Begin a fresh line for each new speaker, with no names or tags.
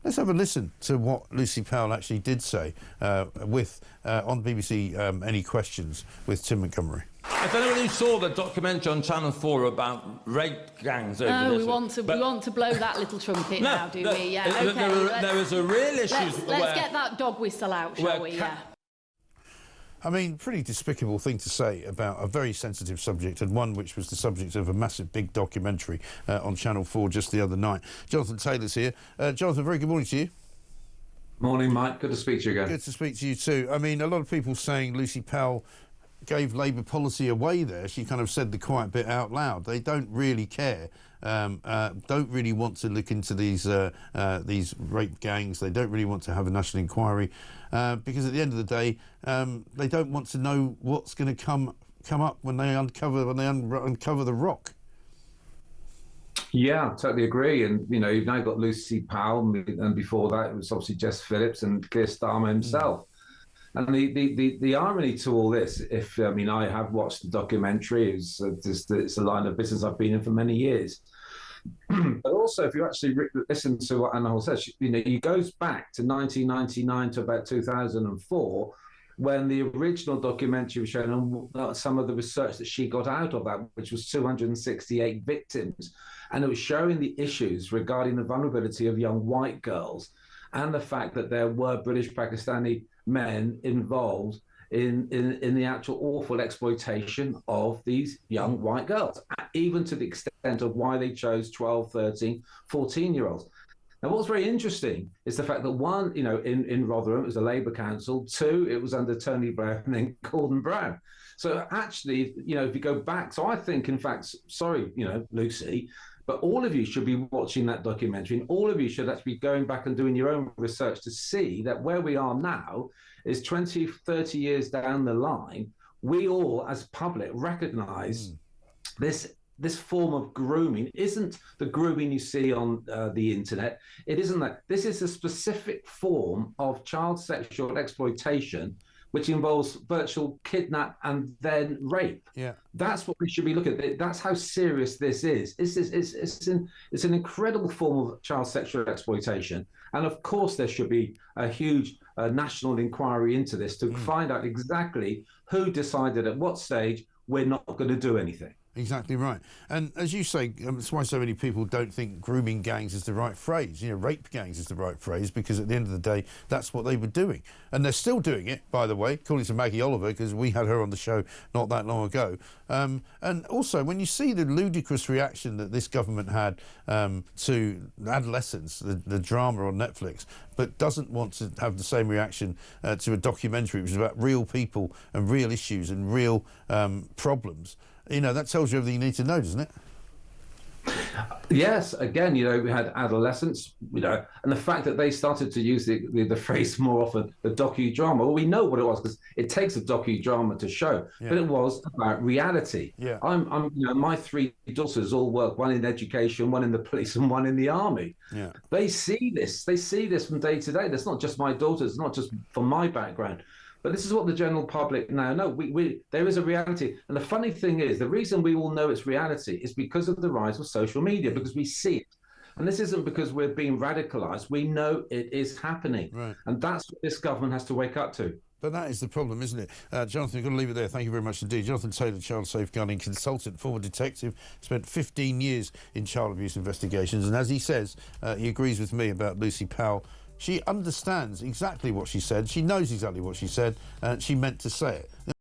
Let's have a listen to what Lucy Powell actually did say on BBC Any Questions with Tim Montgomerie.
I don't know whether you saw the documentary on Channel 4 about rape gangs over
this.
No,
we want to blow that little trumpet now, do we? Yeah, okay.
There was a real issue.
Let's get that dog whistle out, shall we? Yeah.
I mean, pretty despicable thing to say about a very sensitive subject, and one which was the subject of a massive big documentary on Channel 4 just the other night. Jonathan Taylor's here. Jonathan, very good morning to you.
Morning, Mike. Good to speak to you again.
Good to speak to you too. I mean, a lot of people saying Lucy Powell gave Labour policy away there. She kind of said the quiet bit out loud. They don't really care, don't really want to look into these rape gangs. They don't really want to have a national inquiry because at the end of the day, they don't want to know what's going to come up when they uncover the rock.
Yeah, totally agree. And you know, you've now got Lucy Powell, and before that it was obviously Jess Phillips and Keir Starmer himself. And the irony to all this, I mean, I have watched the documentary. It's a line of business I've been in for many years. But also, if you actually listen to what Anna Hall says, you know, it goes back to 1999 to about 2004, when the original documentary was shown, and some of the research that she got out of that, which was 268 victims, and it was showing the issues regarding the vulnerability of young white girls, and the fact that there were British Pakistani men involved in the actual awful exploitation of these young white girls, even to the extent of why they chose 12, 13, 14-year-olds. Now, what's very interesting is the fact that one, you know, in Rotherham, it was a Labour council. Two, it was under Tony Blair and then Gordon Brown. So actually, you know, if you go back, so I think, in fact, sorry, you know, Lucy, but all of you should be watching that documentary, and all of you should actually be going back and doing your own research to see that where we are now is 20, 30 years down the line, we all as public recognise this form of grooming isn't the grooming you see on the internet. It isn't that. This is a specific form of child sexual exploitation, which involves virtual kidnap and then rape.
Yeah,
that's what we should be looking at. That's how serious this is. It's an incredible form of child sexual exploitation, and of course there should be a huge national inquiry into this to find out exactly who decided at what stage we're not going to do anything.
Exactly right. And as you say, that's why so many people don't think grooming gangs is the right phrase. You know, rape gangs is the right phrase, because at the end of the day, that's what they were doing. And they're still doing it, by the way, according to Maggie Oliver, because we had her on the show not that long ago. And also, when you see the ludicrous reaction that this government had to Adolescence, the drama on Netflix, but doesn't want to have the same reaction to a documentary which is about real people and real issues and real problems, you know, that tells you everything you need to know, doesn't it?
Yes, again, you know, we had Adolescence, you know, and the fact that they started to use the phrase more often, the docudrama. Well, we know what it was because it takes a docudrama to show, but it was about reality.
Yeah,
I'm, you know, my three daughters all work, one in education, one in the police, and one in the army.
Yeah,
they see this from day to day. That's not just my daughters, it's not just from my background. But this is what the general public now know. There is a reality. And the funny thing is, the reason we all know it's reality is because of the rise of social media, because we see it. And this isn't because we're being radicalized. We know it is happening.
Right.
And that's what this government has to wake up to.
But that is the problem, isn't it? Jonathan, you've got to leave it there. Thank you very much indeed. Jonathan Taylor, child safeguarding consultant, former detective, spent 15 years in child abuse investigations. And as he says, he agrees with me about Lucy Powell. She understands exactly what she said. She knows exactly what she said, and she meant to say it.